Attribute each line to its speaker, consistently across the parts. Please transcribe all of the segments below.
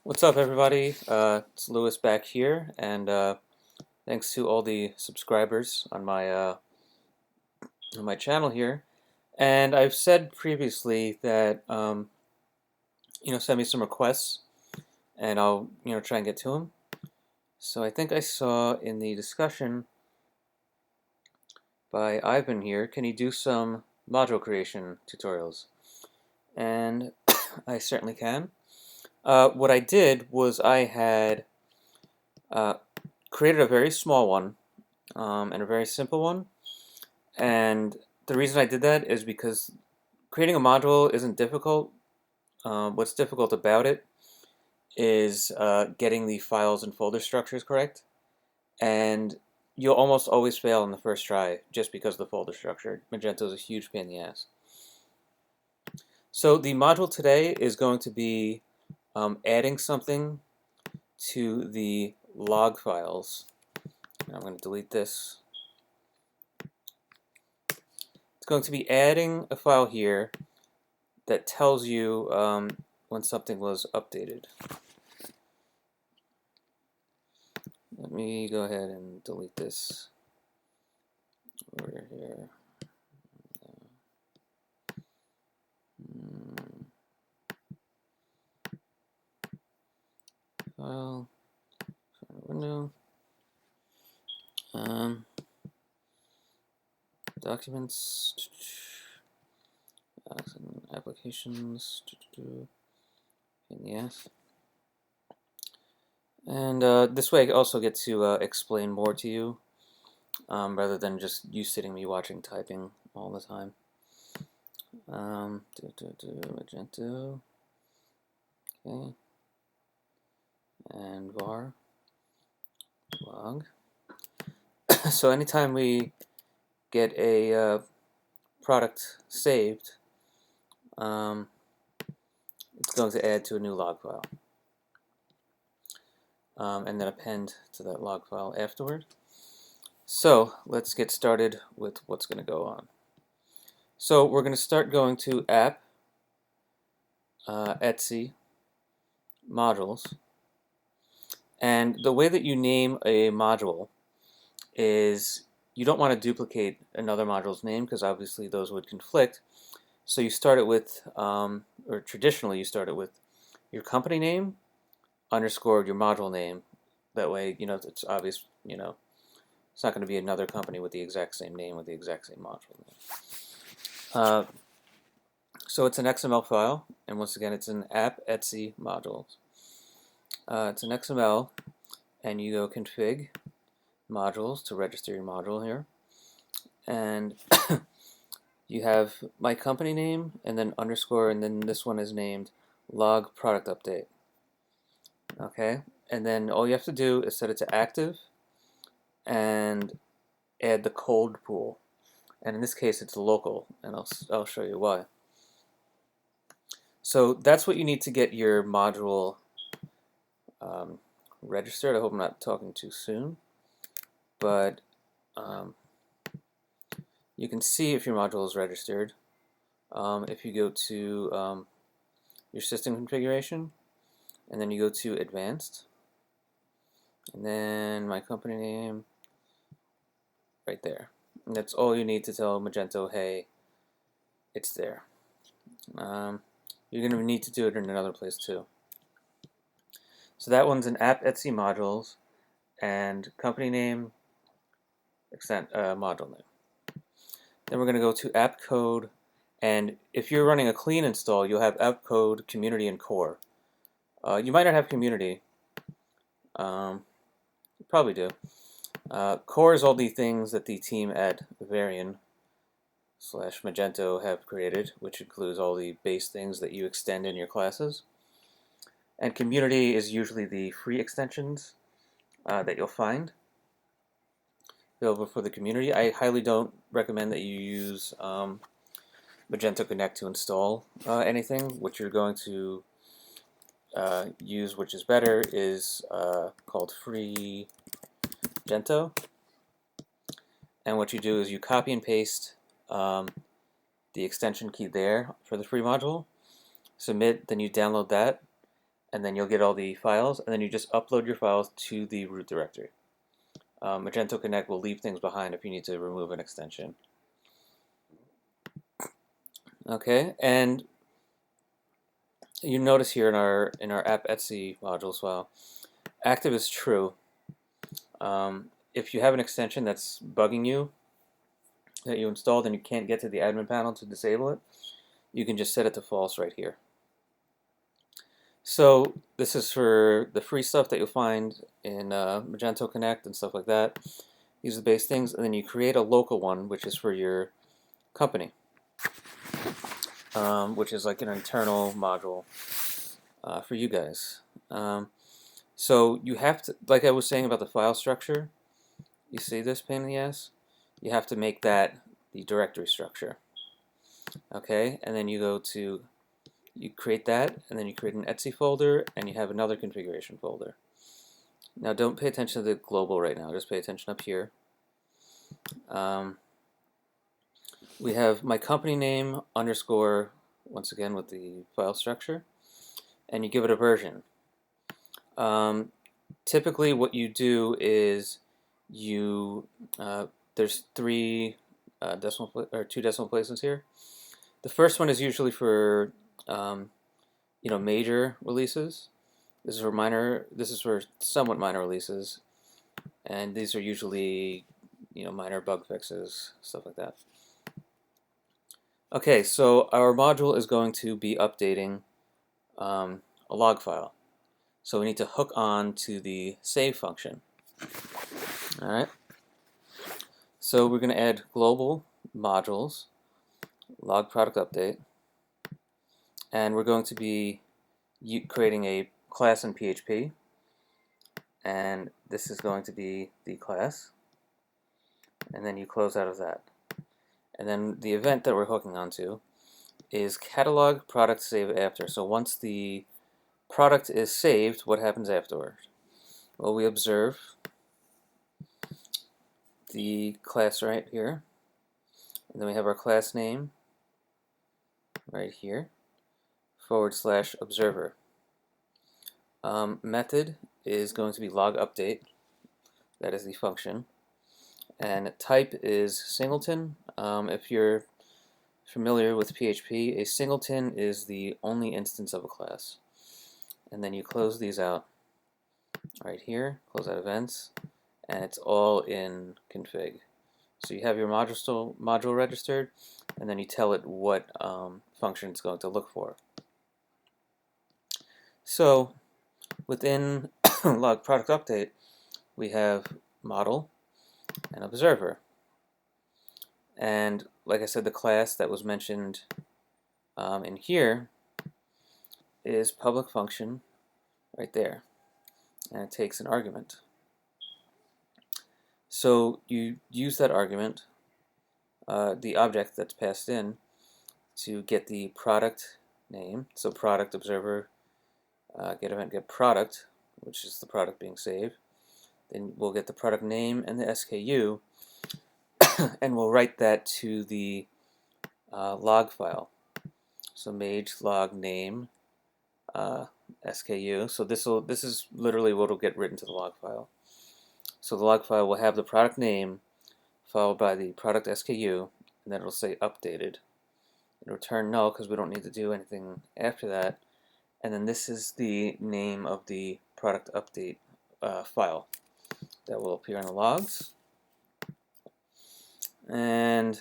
Speaker 1: What's up, everybody? It's Lewis back here, and thanks to all the subscribers on my channel here. And I've said previously that send me some requests, and I'll try and get to them. So I think I saw in the discussion by Ivan here, can you do some module creation tutorials? And I certainly can. What I did was I had created a very small one and a very simple one. And the reason I did that is because creating a module isn't difficult. What's difficult about it is getting the files and folder structures correct. And you'll almost always fail on the first try just because of the folder structure. Magento is a huge pain in the ass. So the module today is going to be adding something to the log files. I'm going to delete this. It's going to be adding a file here that tells you when something was updated. Let me go ahead and delete this over here. File, window, documents, applications, in the ass. And this way I also get to explain more to you rather than just you sitting me watching typing all the time. Magento, okay, and var log. So anytime we get a product saved, it's going to add to a new log file. And then append to that log file afterward. So let's get started with what's going to go on. So we're going to start going to app, etc, modules. And the way that you name a module is you don't want to duplicate another module's name because obviously those would conflict. So you start it with, or traditionally you start it with your company name underscore your module name. That way, it's obvious, it's not going to be another company with the exact same name with the exact same module name. So it's an XML file, and once again, it's an app etc modules. It's an XML, and you go config modules to register your module here, and you have my company name, and then underscore, and then this one is named log product update. Okay, and then all you have to do is set it to active and add the cold pool. And in this case, it's local, and I'll show you why. So that's what you need to get your module registered. I hope I'm not talking too soon, but you can see if your module is registered if you go to your system configuration, and then you go to advanced, and then my company name right there. And that's all you need to tell Magento, hey, it's there. You're going to need to do it in another place too. So that one's an app etc modules and company name, module name. Then we're going to go to app code, and if you're running a clean install, you'll have app code, community, and core. You might not have community. You probably do. Core is all the things that the team at Varian / Magento have created, which includes all the base things that you extend in your classes. And community is usually the free extensions that you'll find available for the community. I highly don't recommend that you use Magento Connect to install anything. What you're going to use, which is better, is called free Magento. And what you do is you copy and paste the extension key there for the free module, submit, then you download that, and then you'll get all the files, and then you just upload your files to the root directory. Magento Connect will leave things behind if you need to remove an extension. Okay, and you notice here in our app Etsy modules file, active is true. If you have an extension that's bugging you that you installed and you can't get to the admin panel to disable it, you can just set it to false right here. So this is for the free stuff that you'll find in Magento Connect and stuff like that. These are the base things, and then you create a local one, which is for your company, which is like an internal module for you guys. So you have to, like I was saying about the file structure, you see this pain in the ass? You have to make that the directory structure. Okay, and then you create that, and then you create an Etsy folder, and you have another configuration folder. Now don't pay attention to the global right now, just pay attention up here. We have my company name underscore, once again with the file structure, and you give it a version. Typically what you do is there's two decimal places here. The first one is usually for major releases. This is for somewhat minor releases, and these are usually minor bug fixes, stuff like that. Okay, so our module is going to be updating a log file. So we need to hook on to the save function. Alright. So we're going to add global modules, log product update, and we're going to be creating a class in PHP, and this is going to be the class, and then you close out of that. And then the event that we're hooking onto is catalog product save after. So once the product is saved, what happens afterward? Well, we observe the class right here, and then we have our class name right here, /observer. Method is going to be log update. That is the function. And type is singleton. If you're familiar with PHP, a singleton is the only instance of a class. And then you close these out right here, close out events, and it's all in config. So you have your module registered, and then you tell it what function it's going to look for. So within log product update, we have model and observer. And like I said, the class that was mentioned in here is public function right there, and it takes an argument. So you use that argument, the object that's passed in, to get the product name. So product observer get event get product, which is the product being saved. Then we'll get the product name and the SKU, and we'll write that to the log file. So mage log name SKU. So this is literally what will get written to the log file. So the log file will have the product name followed by the product SKU, and then it'll say updated. It'll return null because we don't need to do anything after that. And then this is the name of the product update file that will appear in the logs. And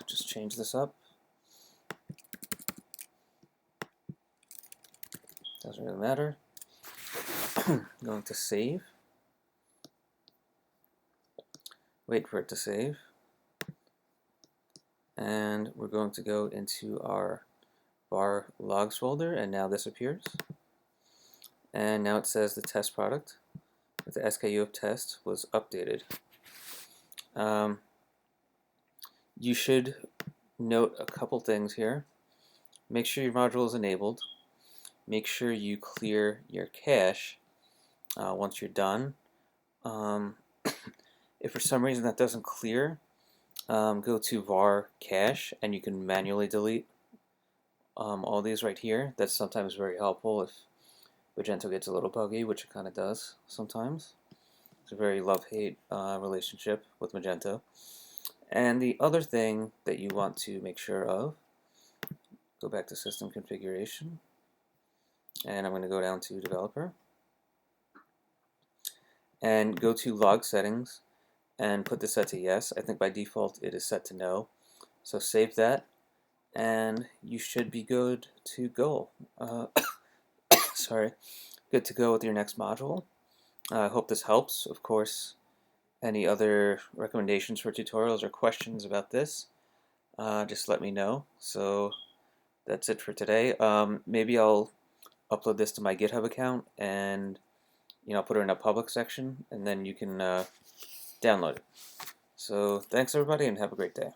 Speaker 1: just change this up. Doesn't really matter. Going to save. Wait for it to save. And we're going to go into our var logs folder, and now this appears. And now it says the test product with the SKU of test was updated. You should note a couple things here. Make sure your module is enabled. Make sure you clear your cache once you're done. If for some reason that doesn't clear, go to var cache, and you can manually delete all these right here. That's sometimes very helpful if Magento gets a little buggy, which it kind of does sometimes. It's a very love-hate relationship with Magento. And the other thing that you want to make sure of, go back to System Configuration, and I'm going to go down to Developer, and go to Log Settings, and put this set to Yes. I think by default it is set to No. So save that, and you should be good to go. Sorry, good to go with your next module. I hope this helps. Of course, any other recommendations for tutorials or questions about this, just let me know. So that's it for today. Maybe I'll upload this to my GitHub account and put it in a public section, and then you can download it. So thanks everybody, and have a great day.